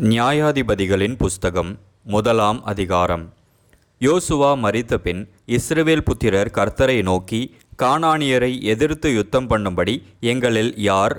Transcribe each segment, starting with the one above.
நியாயாதிபதிகளின் புஸ்தகம் முதலாம் அதிகாரம். யோசுவா மரித்தபின் இஸ்ரவேல் புத்திரர் கர்த்தரை நோக்கி, கானானியரை எதிர்த்து யுத்தம் பண்ணும்படி எங்களில் யார்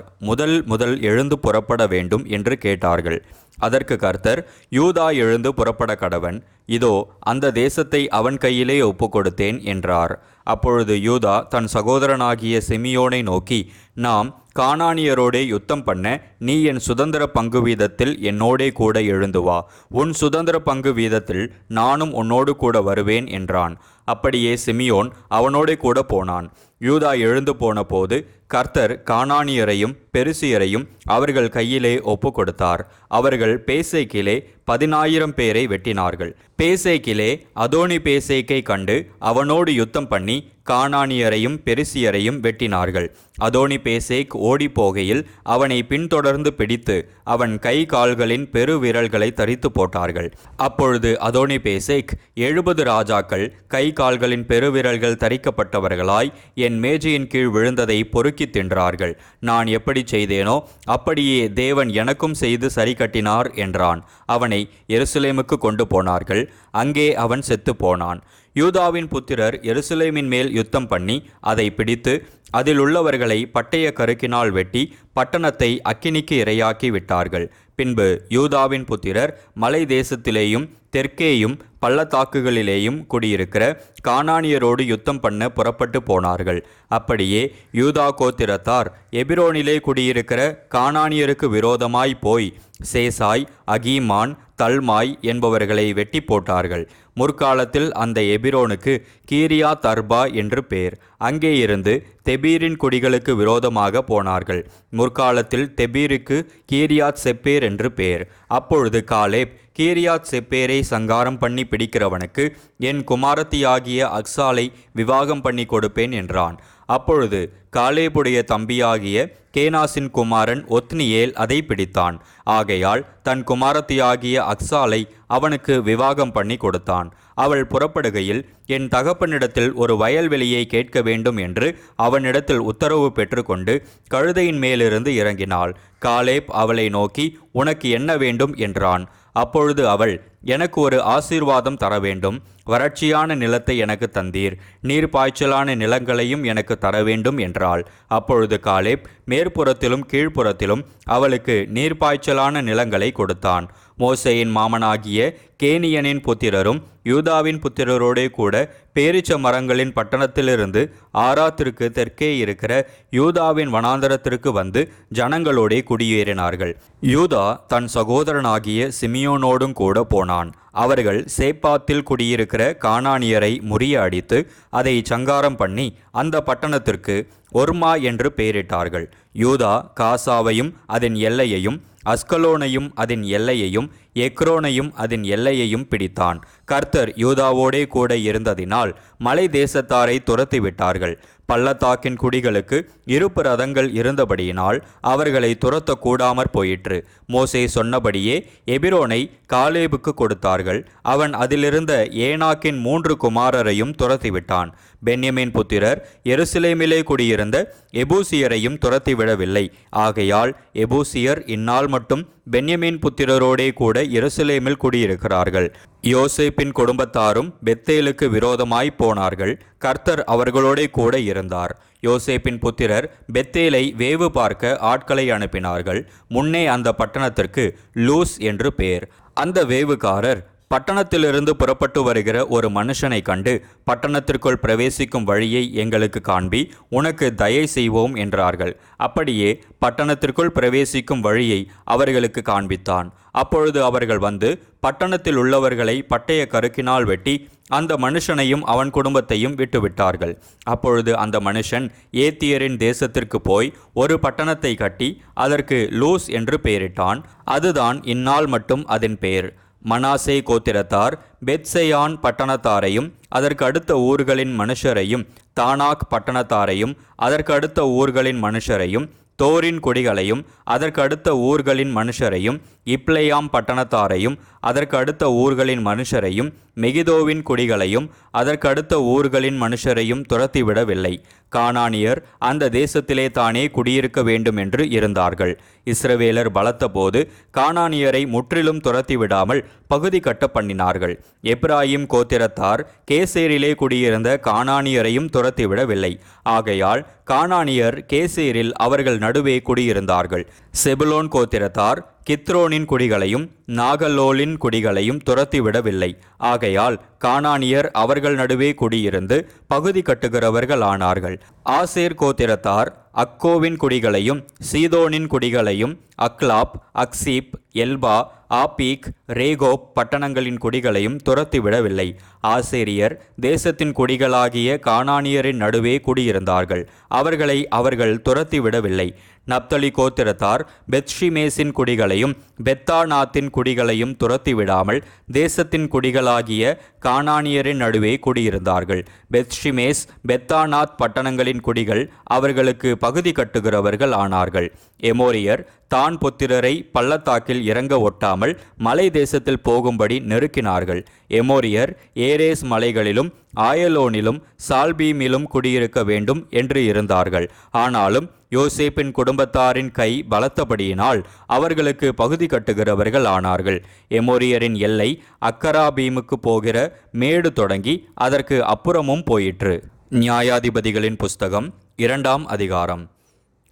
முதல் எழுந்து புறப்பட வேண்டும் என்று கேட்டார்கள். அதற்கு கர்த்தர், யூதா எழுந்து புறப்பட கடவன், இதோ அந்த தேசத்தை அவன் கையிலே ஒப்புக்கொடுத்தேன் என்றார். அப்பொழுது யூதா தன் சகோதரனாகிய சிமியோனை நோக்கி, நாம் கானானியரோடே யுத்தம் பண்ண நீ என் சுதந்திர பங்கு வீதத்தில் என்னோடே கூட எழுந்து வா, உன் சுதந்திர பங்கு வீதத்தில் நானும் உன்னோடு கூட வருவேன் என்றான். அப்படியே சிமியோன் அவனோடே கூட போனான். யூதா எழுந்து போன போது கர்த்தர் கானானியரையும் பெரிசியரையும் அவர்கள் கையிலே ஒப்பு கொடுத்தார். அவர்கள் பேசேக்கிலே 10,000 பேரை வெட்டினார்கள். பேசேக்கிலே அதோனி பேசேக்கை கண்டு அவனோடு யுத்தம் பண்ணி கானானியரையும் பெரிசியரையும் வெட்டினார்கள். அதோனி பேசேக் ஓடி போகையில் அவனை பின்தொடர்ந்து பிடித்து அவன் கை கால்களின் பெரு விரல்களை தரித்து போட்டார்கள். அப்பொழுது அதோனி பேசேக் 70 ராஜாக்கள் கை கால்களின் பெருவிரல்கள் தரிக்கப்பட்டவர்களாய் என் மேஜையின் கீழ் விழுந்ததை பொறுக்கி தின்றார்கள். நான் எப்படி செய்தேனோ அப்படியே தேவன் எனக்கும் செய்து சரி கட்டினார் என்றான். அவனை எருசலேமுக்கு கொண்டு போனார்கள். அங்கே அவன் செத்து போனான். யூதாவின் புத்திரர் எருசலேமின் மேல் யுத்தம் பண்ணி அதை பிடித்து அதில் உள்ளவர்களை பட்டய கருக்கினால் வெட்டி பட்டணத்தை அக்கினிக்கு இரையாக்கி விட்டார்கள். பின்பு யூதாவின் புத்திரர் மலை தேசத்திலேயும் தெற்கேயும் பள்ளத்தாக்குகளிலேயும் குடியிருக்கிற கானானியரோடு யுத்தம் பண்ண புறப்பட்டு போனார்கள். அப்படியே யூதா கோத்திரத்தார் எபிரோனிலே குடியிருக்கிற கானானியருக்கு விரோதமாய் போய் சேசாய், அகீமான், தல்மாய் என்பவர்களை வெட்டி போட்டார்கள். முற்காலத்தில் அந்த எபிரோனுக்கு கீரியாத் அர்பா என்று பேர். அங்கே இருந்து தெபீரின் குடிகளுக்கு விரோதமாக போனார்கள். முற்காலத்தில் தெபீருக்கு கீரியாத் செப்பேர் என்று பேர். அப்பொழுது காலேப், கீரியாத் செப்பேரை சங்காரம் பண்ணி பிடிக்கிறவனுக்கு என் குமாரத்தியாகிய அக்சாலை விவாகம் பண்ணி கொடுப்பேன் என்றான். அப்பொழுது காலேபுடைய தம்பியாகிய கேனாசின் குமாரன் ஒத்னியேல் அதை பிடித்தான். ஆகையால் தன் குமாரத்தியாகிய அக்சாலை அவனுக்கு விவாகம் பண்ணி கொடுத்தான். அவள் புறப்படுகையில் என் தகப்பனிடத்தில் ஒரு வயல்வெளியை கேட்க வேண்டும் என்று அவனிடத்தில் உத்தரவு பெற்றுக்கொண்டு கழுதையின் மேலிருந்து இறங்கினாள். காலேப் அவளை நோக்கி, உனக்கு என்ன வேண்டும் என்றான். அப்பொழுது அவள், எனக்கு ஒரு ஆசீர்வாதம் தர வேண்டும், வறட்சியான நிலத்தை எனக்கு தந்தீர், நீர்ப்பாய்ச்சலான நிலங்களையும் எனக்கு தர வேண்டும் என்றாள். அப்பொழுது காலேப் மேற்புறத்திலும் கீழ்ப்புறத்திலும் அவளுக்கு நீர்ப்பாய்ச்சலான நிலங்களை கொடுத்தான். மோசேயின் மாமனாகிய கேனியனின் புத்திரரும் யூதாவின் புத்திரரோடே கூட பேரிச்ச மரங்களின் பட்டணத்திலிருந்து ஆராத்திற்கு தெற்கே இருக்கிற யூதாவின் வனாந்தரத்திற்கு வந்து ஜனங்களோடே குடியேறினார்கள். யூதா தன் சகோதரனாகிய சிமியோனோடும் கூட போனான். அவர்கள் சேப்பாத்தில் குடியிருக்கிற கானானியரை முறிய அடித்து அதை சங்காரம் பண்ணி அந்த பட்டணத்திற்கு ஒர்மா என்று பெயரிட்டார்கள். யூதா காசாவையும் அதன் எல்லையையும், அஸ்கலோனையும் அதன் எல்லையையும், எக்ரோனையும் அதன் எல்லையையும் பிடித்தான். கர்த்தர் யூதாவோடே கூட இருந்ததினால் மலை தேசத்தாரை துரத்தி விட்டார்கள். பள்ளத்தாக்கின் குடிகளுக்கு இருப்பு ரதங்கள் இருந்தபடியினால் அவர்களை துரத்தக்கூடாமற் போயிற்று. மோசே சொன்னபடியே எபிரோனை காலேபுக்கு கொடுத்தார்கள். அவன் அதிலிருந்த ஏனாக்கின் 3 குமாரரையும் துரத்திவிட்டான். பென்யமீன் புத்திரர் எருசலேமிலே குடியிருந்த எபூசியரையும் துரத்திவிடவில்லை. ஆகையால் எபூசியர் இந்நாள் மட்டும் பென்யமீன் புத்திரரோடே கூட எருசலேமில் குடியிருக்கிறார்கள். யோசேப்பின் குடும்பத்தாரும் பெத்தேலுக்கு விரோதமாய் போனார்கள். கர்த்தர் அவர்களோடே கூட இருந்தார். யோசேப்பின் புத்திரர் பெத்தேலை வேவு பார்க்க ஆட்களை அனுப்பினார்கள். முன்னே அந்த பட்டணத்திற்கு லூஸ் என்று பேர். அந்த வேவுகாரர் பட்டணத்திலிருந்து புறப்பட்டு வருகிற ஒரு மனுஷனை கண்டு, பட்டணத்திற்குள் பிரவேசிக்கும் வழியை எங்களுக்கு காண்பி, உனக்கு தயை செய்வோம் என்றார்கள். அப்படியே பட்டணத்திற்குள் பிரவேசிக்கும் வழியை அவர்களுக்கு காண்பித்தான். அப்பொழுது அவர்கள் வந்து பட்டணத்தில் உள்ளவர்களை பட்டய கருக்கினால் வெட்டி அந்த மனுஷனையும் அவன் குடும்பத்தையும் விட்டுவிட்டார்கள். அப்பொழுது அந்த மனுஷன் ஏத்தியரின் தேசத்திற்கு போய் ஒரு பட்டணத்தை கட்டி அதற்கு லூஸ் என்று பெயரிட்டான். அதுதான் இந்நாள் மட்டும் அதன் பெயர். மனாசே கோத்திரத்தார் பெத்செயான் பட்டணத்தாரையும் அதற்கு அடுத்த ஊர்களின் மனுஷரையும், தானாக் பட்டணத்தாரையும் அதற்கு அடுத்த ஊர்களின் மனுஷரையும், தோரின் குடிகளையும் அதற்கு அடுத்த ஊர்களின் மனுஷரையும், இப்ளேயாம் பட்டணத்தாரையும் அதற்கு அடுத்த ஊர்களின் மனுஷரையும், மெகிதோவின் குடிகளையும் அதற்கடுத்த ஊர்களின் மனுஷரையும் துரத்திவிடவில்லை. கானானியர் அந்த தேசத்திலே தானே குடியிருக்க வேண்டும் என்று இருந்தார்கள். இஸ்ரவேலர் பலத்தபோது கானானியரை முற்றிலும் துரத்திவிடாமல் பகுதி கட்ட பண்ணினார்கள். எப்ராயிம் கோத்திரத்தார் கேசேரிலே குடியிருந்த கானானியரையும் துரத்திவிடவில்லை. ஆகையால் கானானியர் கேசேரில் அவர்கள் நடுவே குடியிருந்தார்கள். செபுலோன் கோத்திரத்தார் கித்ரோனின் குடிகளையும் நாகலோலின் குடிகளையும் துரத்திவிடவில்லை. ஆகையால் கானானியர் அவர்கள் நடுவே குடியிருந்து பகுதி கட்டுகிறவர்கள் ஆனார்கள். ஆசேர் கோத்திரத்தார் அக்கோவின் குடிகளையும் சீதோனின் குடிகளையும் அக்லாப், அக்சீப், எல்பா, ஆபீக், ரேகோப் பட்டணங்களின் குடிகளையும் துரத்திவிடவில்லை. ஆசேரியர் தேசத்தின் குடிகளாகிய கானானியரின் நடுவே குடியிருந்தார்கள். அவர்களை அவர்கள் துரத்திவிடவில்லை. நப்தலி கோத்திரத்தார் பெத்ஷிமேசின் குடிகளையும் பெத்தானாத்தின் குடிகளையும் துரத்திவிடாமல் தேசத்தின் குடிகளாகிய கானானியரின் நடுவே குடியிருந்தார்கள். பெத்ஷிமேஸ், பெத்தானாத் பட்டணங்களின் குடிகள் அவர்களுக்கு பகுதி கட்டுகிறவர்கள் ஆனார்கள். எமோரியர் தான் புத்திரரை பள்ளத்தாக்கில் இறங்க ஒட்டாமல் மலை தேசத்தில் போகும்படி நெருக்கினார்கள். எமோரியர் ஏரேஸ் மலைகளிலும் ஆயலோனிலும் சால்பீமிலும் குடியிருக்க வேண்டும் என்று இருந்தார்கள். ஆனாலும் யோசேப்பின் குடும்பத்தாரின் கை பலத்தபடியினால் அவர்களுக்கு பகுதி கட்டுகிறவர்கள் ஆனார்கள். எமோரியரின் எல்லை அக்கராபீமுக்கு போகிற மேடு தொடங்கி அதற்கு அப்புறமும் போயிற்று. நியாயாதிபதிகளின் புஸ்தகம் 2ஆம் அதிகாரம்.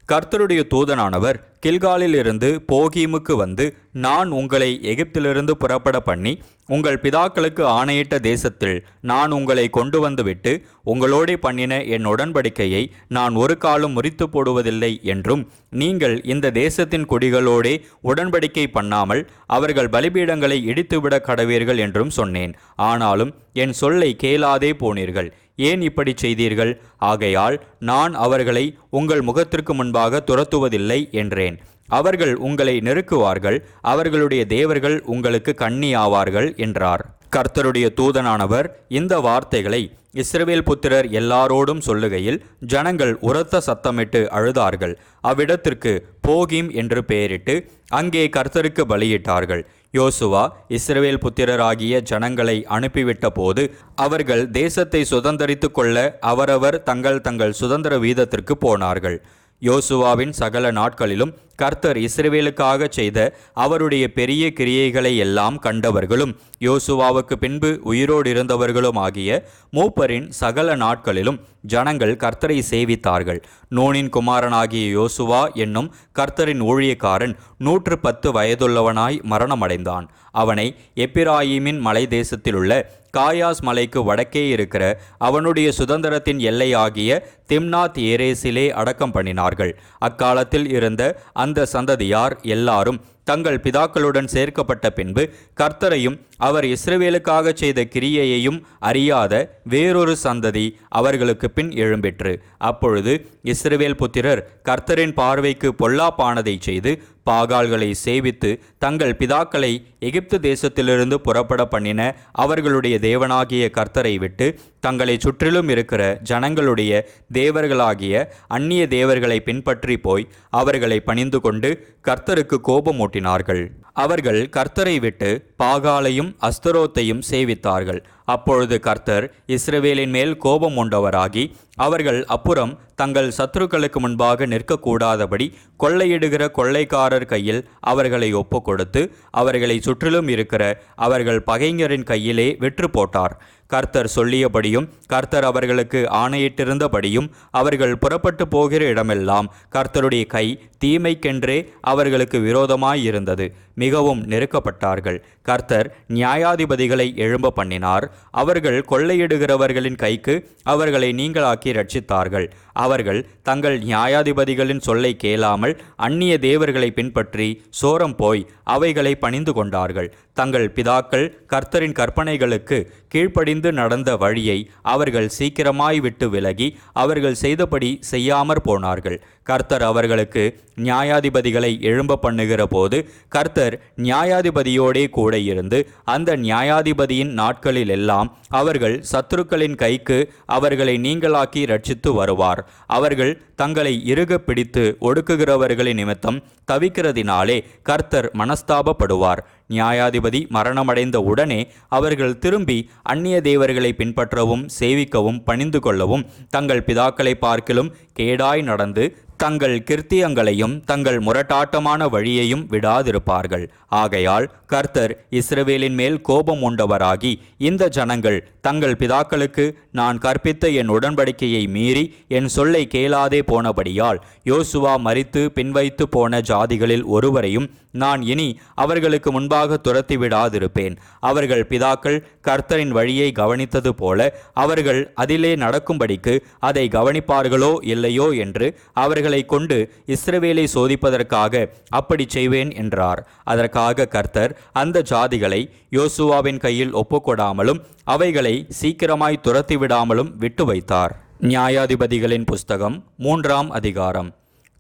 கர்த்தருடைய தூதனானவர் கில்காலில் இருந்து போகீமுக்கு வந்து, நான் உங்களை எகிப்திலிருந்து புறப்பட பண்ணி உங்கள் பிதாக்களுக்கு ஆணையிட்ட தேசத்தில் நான் உங்களை கொண்டு வந்து விட்டு உங்களோடே பண்ணின என் உடன்படிக்கையை நான் ஒரு காலம் முறித்து போடுவதில்லை என்றும், நீங்கள் இந்த தேசத்தின் குடிகளோடே உடன்படிக்கை பண்ணாமல் அவர்கள் பலிபீடங்களை இடித்துவிட கடவீர்கள் என்றும் சொன்னேன். ஆனாலும் என் சொல்லை கேளாதே போனீர்கள். ஏன் இப்படி செய்தீர்கள்? ஆகையால் நான் அவர்களை உங்கள் முகத்திற்கு முன்பாக துரத்துவதில்லை என்றேன். அவர்கள் உங்களை நெருக்குவார்கள், அவர்களுடைய தேவர்கள் உங்களுக்கு கண்ணி ஆவார்கள் என்றார். கர்த்தருடைய தூதனானவர் இந்த வார்த்தைகளை இஸ்ரவேல் புத்திரர் எல்லாரோடும் சொல்லுகையில் ஜனங்கள் உரத்த சத்தமிட்டு அழுதார்கள். அவ்விடத்திற்கு போகீம் என்று பெயரிட்டு அங்கே கர்த்தருக்கு பலியிட்டார்கள். யோசுவா இஸ்ரவேல் புத்திரராகிய ஜனங்களை அனுப்பிவிட்ட போது அவர்கள் தேசத்தை சுதந்தரித்து கொள்ள அவரவர் தங்கள் தங்கள் சுதந்திர வீதத்திற்கு போனார்கள். யோசுவாவின் சகல நாட்களிலும் கர்த்தர் இஸ்ரவேலுக்காக செய்த அவருடைய பெரிய கிரியைகளை எல்லாம் கண்டவர்களும் யோசுவாவுக்கு பின்பு உயிரோடு இருந்தவர்களும் ஆகிய மூப்பரின் சகல நாட்களிலும் ஜனங்கள் கர்த்தரை சேவித்தார்கள். நூனின் குமாரனாகிய யோசுவா என்னும் கர்த்தரின் ஊழியக்காரன் 110 வயதுள்ளவனாய் மரணமடைந்தான். அவனை எப்பிராயீமின் மலை தேசத்திலுள்ள காயாஸ் மலைக்கு வடக்கே இருக்கிற அவனுடைய சுதந்திரத்தின் எல்லையாகிய திம்னாத் ஏரேசிலே அடக்கம் பண்ணினார்கள். அக்காலத்தில் இருந்த அந்த சந்ததியார் எல்லாரும் தங்கள் பிதாக்களுடன் சேர்க்கப்பட்ட பின்பு கர்த்தரையும் அவர் இஸ்ரவேலுக்காக செய்த கிரியையையும் அறியாத வேறொரு சந்ததி அவர்களுக்கு பின் எழும்பிற்று. அப்பொழுது இஸ்ரவேல் புத்திரர் கர்த்தரின் பார்வைக்கு பொல்லாப்பானதை செய்து பாகால்களை சேவித்து தங்கள் பிதாக்களை எகிப்து தேசத்திலிருந்து புறப்பட பண்ணின அவர்களுடைய தேவனாகிய கர்த்தரை விட்டு தங்களை சுற்றிலும் இருக்கிற ஜனங்களுடைய தேவர்களாகிய அந்நிய தேவர்களை பின்பற்றி போய் அவர்களை பணிந்து கொண்டு கர்த்தருக்கு கோபமூட்டினார்கள். அவர்கள் கர்த்தரை விட்டு பாகாலையும் அஸ்தரோத்தையும் சேவித்தார்கள். அப்பொழுது கர்த்தர் இஸ்ரவேலின் மேல் கோபம் உண்டவராகி அவர்கள் அப்புறம் தங்கள் சத்துருக்களுக்கு முன்பாக நிற்கக்கூடாதபடி கொள்ளையிடுகிற கொள்ளைக்காரர் கையில் அவர்களை ஒப்பு கொடுத்து அவர்களை சுற்றிலும் இருக்கிற அவர்கள் பகைஞரின் கையிலே விற்று போட்டார். கர்த்தர் சொல்லியபடியும் கர்த்தர் அவர்களுக்கு ஆணையிட்டிருந்தபடியும் அவர்கள் புறப்பட்டு போகிற இடமெல்லாம் கர்த்தருடைய கை தீமைக்கென்றே அவர்களுக்கு விரோதமாயிருந்தது. மிகவும் நெருக்கப்பட்டார்கள். கர்த்தர் நியாயாதிபதிகளை எழும்ப பண்ணினார். அவர்கள் கொள்ளையிடுகிறவர்களின் கைக்கு அவர்களை நீங்களாக்கி ரட்சித்தார்கள். அவர்கள் தங்கள் நியாயாதிபதிகளின் சொல்லை கேளாமல் அந்நிய தேவர்களை பின்பற்றி சோரம் போய் அவைகளை பணிந்து கொண்டார்கள். தங்கள் பிதாக்கள் கர்த்தரின் கற்பனைகளுக்கு கீழ்ப்படிந்து நடந்த வழியை அவர்கள் சீக்கிரமாய் விட்டு விலகி அவர்கள் செய்தபடி செய்யாமற் போனார்கள். கர்த்தர் அவர்களுக்கு நியாயாதிபதிகளை எழும்ப பண்ணுகிற போது கர்த்தர் நியாயாதிபதியோடே கூட இருந்து அந்த நியாயாதிபதியின் நாட்களில் எல்லாம் அவர்கள் சத்துருக்களின் கைக்கு அவர்களை நீங்களாக்கி ரட்சித்து வருவார். அவர்கள் தங்களை இறுக பிடித்து ஒடுக்குகிறவர்களின் நிமித்தம் தவிக்கிறதினாலே கர்த்தர் மனஸ்தாபப்படுவார். நியாயாதிபதி மரணமடைந்த உடனே அவர்கள் திரும்பி அந்நிய தேவர்களை பின்பற்றவும் சேவிக்கவும் பணிந்து கொள்ளவும் தங்கள் பிதாக்களை பார்க்கிலும் கேடாய் நடந்து தங்கள் கிருத்தியங்களையும் தங்கள் முரட்டாட்டமான வழியையும் விடாதிருப்பார்கள். ஆகையால் கர்த்தர் இஸ்ரவேலின் மேல் கோபம் உண்டவராகி, இந்த ஜனங்கள் தங்கள் பிதாக்களுக்கு நான் கற்பித்த என் உடன்படிக்கையை மீறி என் சொல்லை கேளாதே போனபடியால் யோசுவா மரித்து பின்வைத்து போன ஜாதிகளில் ஒருவரையும் நான் இனி அவர்களுக்கு முன்பாக துரத்தி விடாதிருப்பேன். அவர்கள் பிதாக்கள் கர்த்தரின் வழியை கவனித்தது போல அவர்கள் அதிலே நடக்கும்படிக்கு அதை கவனிப்பார்களோ இல்லையோ என்று அவர்களை கொண்டு இஸ்ரவேலை சோதிப்பதற்காக அப்படி செய்வேன் என்றார். அதற்காக கர்த்தர் அந்த ஜாதிகளை யோசுவாவின் கையில் ஒப்புக்கொடாமலும் அவைகளை சீக்கிரமாய் துரத்திவிடாமலும் விட்டு வைத்தார். நியாயாதிபதிகளின் புஸ்தகம் 3ஆம் அதிகாரம்.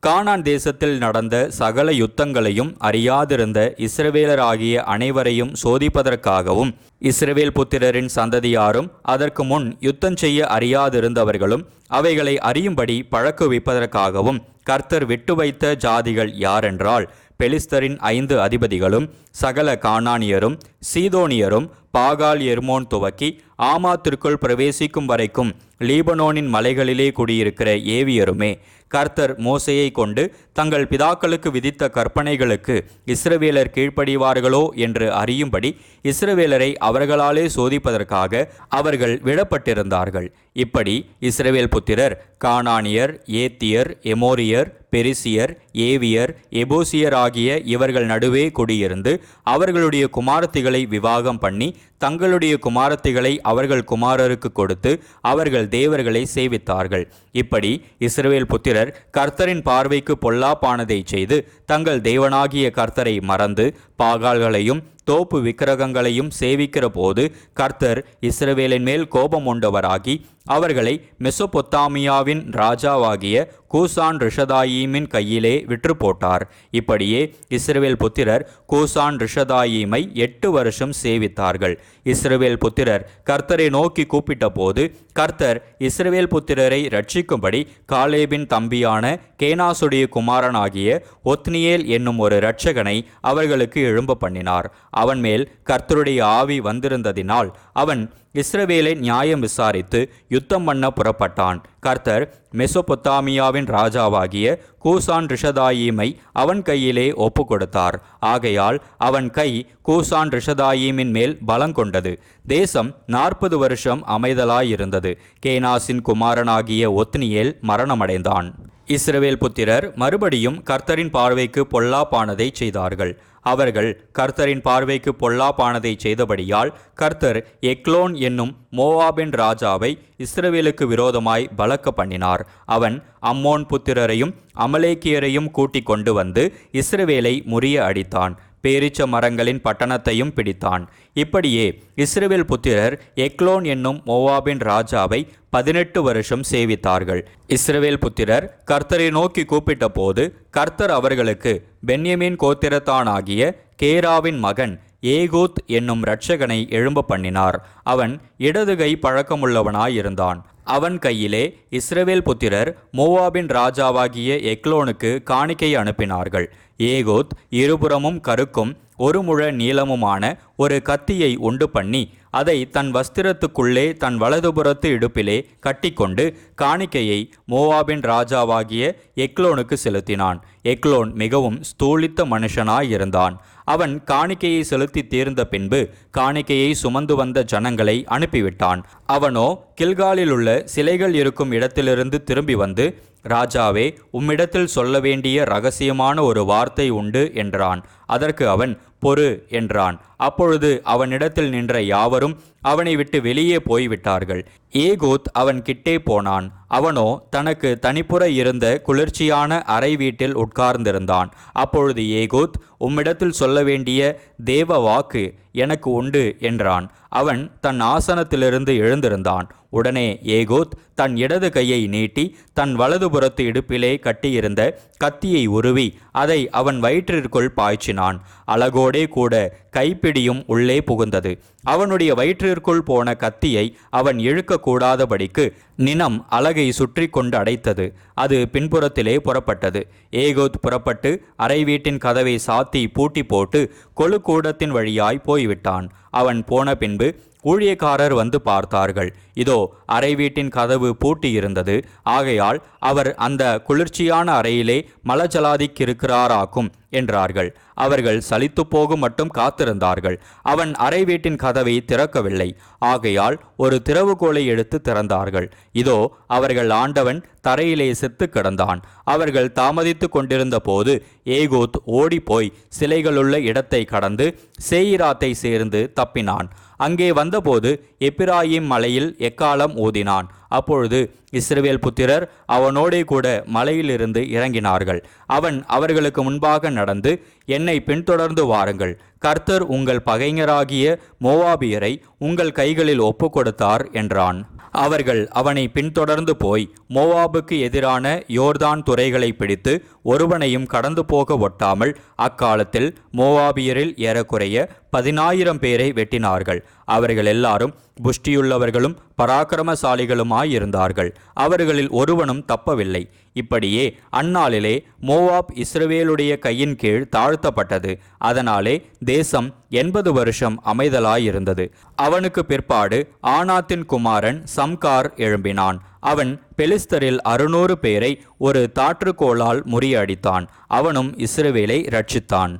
கானான் தேசத்தில் நடந்த சகல யுத்தங்களையும் அறியாதிருந்த இஸ்ரவேலராகிய அனைவரையும் சோதிப்பதற்காகவும் இஸ்ரவேல் புத்திரரின் சந்ததியாரும் அதற்கு முன் யுத்தம் செய்ய அறியாதிருந்தவர்களும் அவைகளை அறியும்படி பழக்குவிப்பதற்காகவும் கர்த்தர் விட்டு வைத்த ஜாதிகள் யாரென்றால், பெலிஸ்தரின் 5 அதிபதிகளும் சகல கானானியரும் சீதோனியரும் பாகால் எர்மோன் துவக்கி ஆமாத்திற்குள் பிரவேசிக்கும் வரைக்கும் லீபனோனின் மலைகளிலே குடியிருக்கிற ஏவியருமே. கர்த்தர் மோசேயை கொண்டு தங்கள் பிதாக்களுக்கு விதித்த கற்பனைகளுக்கு இஸ்ரவேலர் கீழ்ப்படிவார்களோ என்று அறியும்படி இஸ்ரவேலரை அவர்களாலே சோதிப்பதற்காக அவர்கள் விடப்பட்டிருந்தார்கள். இப்படி இஸ்ரவேல் புத்திரர் கானானியர், ஏத்தியர், எமோரியர், பெரிசியர், ஏவியர், எபூசியர் ஆகிய இவர்கள் நடுவே குடியிருந்து அவர்களுடைய குமாரத்திகளை விவாகம் பண்ணி தங்களுடைய குமாரத்திகளை அவர்கள் குமாரருக்கு கொடுத்து அவர்கள் தேவர்களை சேவித்தார்கள். இப்படி இஸ்ரவேல் புத்திரர் கர்த்தரின் பார்வைக்கு பொல்லாப்பானதை செய்து தங்கள் தேவனாகிய கர்த்தரை மறந்து பாகால்களையும் தோப்பு விக்கிரகங்களையும் சேவிக்கிற போது கர்த்தர் இஸ்ரவேலின் மேல் கோபம் உண்டவராகி அவர்களை மெசொப்பொத்தாமியாவின் ராஜாவாகிய கூசான் ரிஷதாயீமின் கையிலே விற்று போட்டார். இப்படியே இஸ்ரவேல் புத்திரர் கூசான் ரிஷதாயீமை 8 வருஷம் சேவித்தார்கள். இஸ்ரவேல் புத்திரர் கர்த்தரை நோக்கி கூப்பிட்ட போது கர்த்தர் இஸ்ரவேல் புத்திரரை ரட்சிக்கும்படி காலேபின் தம்பியான கேனாசுடைய குமாரனாகிய ஒத்னியேல் என்னும் ஒரு இரட்சகனை அவர்களுக்கு எழும்ப பண்ணினார். அவன் மேல் கர்த்தருடைய ஆவி வந்திருந்ததினால் அவன் இஸ்ரவேலை நியாயம் விசாரித்து யுத்தம் பண்ண புறப்பட்டான். கர்த்தர் மெசொப்பொத்தாமியாவின் ராஜாவாகிய கூசான் ரிஷதாயீமை அவன் கையிலே ஒப்பு கொடுத்தார். ஆகையால் அவன் கை கூசான் ரிஷதாயீமின் மேல் பலங்கொண்டது. தேசம் 40 வருஷம் அமைதலாயிருந்தது. கேனாசின் குமாரனாகிய ஒத்னியேல் மரணமடைந்தான். இஸ்ரவேல் புத்திரர் மறுபடியும் கர்த்தரின் பார்வைக்கு பொல்லாப்பானதை செய்தார்கள். அவர்கள் கர்த்தரின் பார்வைக்கு பொல்லாப்பானதை செய்தபடியால் கர்த்தர் எக்லோன் என்னும் மோவாபின் ராஜாவை இஸ்ரவேலுக்கு விரோதமாய் பலக்க பண்ணினார். அவன் அம்மோன் புத்திரரையும் அமலேக்கியரையும் கூட்டிக் கொண்டு வந்து இஸ்ரவேலை முறிய அடித்தான். பேரிச்ச மரங்களின் பட்டணத்தையும் பிடித்தான். இப்படியே இஸ்ரவேல் புத்திரர் எக்லோன் என்னும் மோவாபின் ராஜாவை 18 வருஷம் சேவித்தார்கள். இஸ்ரவேல் புத்திரர் கர்த்தரை நோக்கி கூப்பிட்ட போது கர்த்தர் அவர்களுக்கு பென்யமீன் கோத்திரத்தானாகிய கேராவின் மகன் ஏகூத் என்னும் இரட்சகனை எழும்ப பண்ணினார். அவன் இடதுகை பழக்கமுள்ளவனாயிருந்தான். அவன் கையிலே இஸ்ரவேல் புத்திரர் மோவாபின் ராஜாவாகிய எக்லோனுக்கு காணிக்கை அனுப்பினார்கள். ஏகூத் இருபுறமும் கருக்கும் 1 முழ நீளமுமான ஒரு கத்தியை உண்டு பண்ணி அதை தன் வஸ்திரத்துக்குள்ளே தன் வலதுபுறத்து இடுப்பிலே கட்டிக்கொண்டு காணிக்கையை மோவாபின் ராஜாவாகிய எக்லோனுக்கு செலுத்தினான். எக்லோன் மிகவும் ஸ்தூலித்த மனுஷனாயிருந்தான். அவன் காணிக்கையை செலுத்தி தீர்ந்த பின்பு காணிக்கையை சுமந்து வந்த ஜனங்களை அனுப்பிவிட்டான். அவனோ கில்காலிலுள்ள சிலைகள் இருக்கும் இடத்திலிருந்து திரும்பி வந்து, ராஜாவே, உம்மிடத்தில் சொல்ல வேண்டிய இரகசியமான ஒரு வார்த்தை உண்டு என்றான். அதற்கு அவன், பொறு என்றான். அப்பொழுது அவனிடத்தில் நின்ற யாவரும் அவனை விட்டு வெளியே போய்விட்டார்கள். ஏகூத் அவன் கிட்டே போனான். அவனோ தனக்கு தனிப்புற இருந்த குளிர்ச்சியான அறை வீட்டில் உட்கார்ந்திருந்தான். அப்பொழுது ஏகூத், உம்மிடத்தில் சொல்ல வேண்டிய தேவ வாக்கு எனக்கு உண்டு என்றான். அவன் தன் ஆசனத்திலிருந்து எழுந்திருந்தான். உடனே ஏகூத் தன் இடது கையை நீட்டி தன் வலதுபுறத்து இடுப்பிலே கட்டியிருந்த கத்தியை உருவி அதை அவன் வயிற்றிற்குள் பாய்ச்சினான். அலகோடே கூட கைப்பிடியும் உள்ளே புகுந்தது. அவனுடைய வயிற்றிற்குள் போன கத்தியை அவன் இழுக்கக்கூடாதபடிக்கு நினம் அலகை சுற்றி கொண்டு அடைத்தது. அது பின்புறத்திலே புறப்பட்டது. ஏகூத் புறப்பட்டு அறை வீட்டின் கதவை சாத்தி பூட்டி போட்டு கொழுக்கூடத்தின் வழியாய் போய்விட்டான். அவன் போன பின்பு ஊழியக்காரர் வந்து பார்த்தார்கள். இதோ அறை வீட்டின் கதவு பூட்டி இருந்தது. ஆகையால் அவர் அந்த குளிர்ச்சியான அறையிலே மலஜலாதிக்கிருக்கிறாராக்கும் என்றார்கள். அவர்கள் சலித்து போகும் மட்டும் காத்திருந்தார்கள். அவன் அறை வீட்டின் கதவை திறக்கவில்லை. ஆகையால் ஒரு திறவுகோலை எடுத்து திறந்தார்கள். இதோ அவர்கள் ஆண்டவன் தரையிலே செத்து கிடந்தான். அவர்கள் தாமதித்து கொண்டிருந்த போது ஏகூத் ஓடிப்போய் சிலைகளுள்ள இடத்தை கடந்து சேயிராத்தை சேர்ந்து தப்பினான். அங்கே வந்தபோது எப்பிராயிம் மலையில் எக்காலம் ஊதினான். அப்பொழுது இஸ்ரவேல் புத்திரர் அவனோடே கூட மலையிலிருந்து இறங்கினார்கள். அவன் அவர்களுக்கு முன்பாக நடந்து, என்னை பின்தொடர்ந்து வாருங்கள், கர்த்தர் உங்கள் பகைஞராகிய மோவாபியரை உங்கள் கைகளில் ஒப்பு கொடுத்தார் என்றான். அவர்கள் அவனை பின்தொடர்ந்து போய் மோவாபுக்கு எதிரான யோர்தான் துறைகளை பிடித்து ஒருவனையும் கடந்து போக ஒட்டாமல் அக்காலத்தில் மோவாபியரில் ஏறக்குறைய 10,000 பேரை வெட்டினார்கள். அவர்கள் எல்லாரும் புஷ்டியுள்ளவர்களும் பராக்கிரமசாலிகளுமாயிருந்தார்கள். அவர்களில் ஒருவனும் தப்பவில்லை. இப்படியே அந்நாளிலே மோவாப் இஸ்ரவேலுடைய கையின் கீழ் தாழ்த்தப்பட்டது. அதனாலே தேசம் 80 வருஷம் அமைதலாயிருந்தது. அவனுக்கு பிற்பாடு ஆனாத்தின் குமாரன் சம்கார் எழும்பினான். அவன் பெலிஸ்தரில் 600 பேரை ஒரு தாற்றுக்கோளால் முறியடித்தான். அவனும் இஸ்ரவேலை இரட்சித்தான்.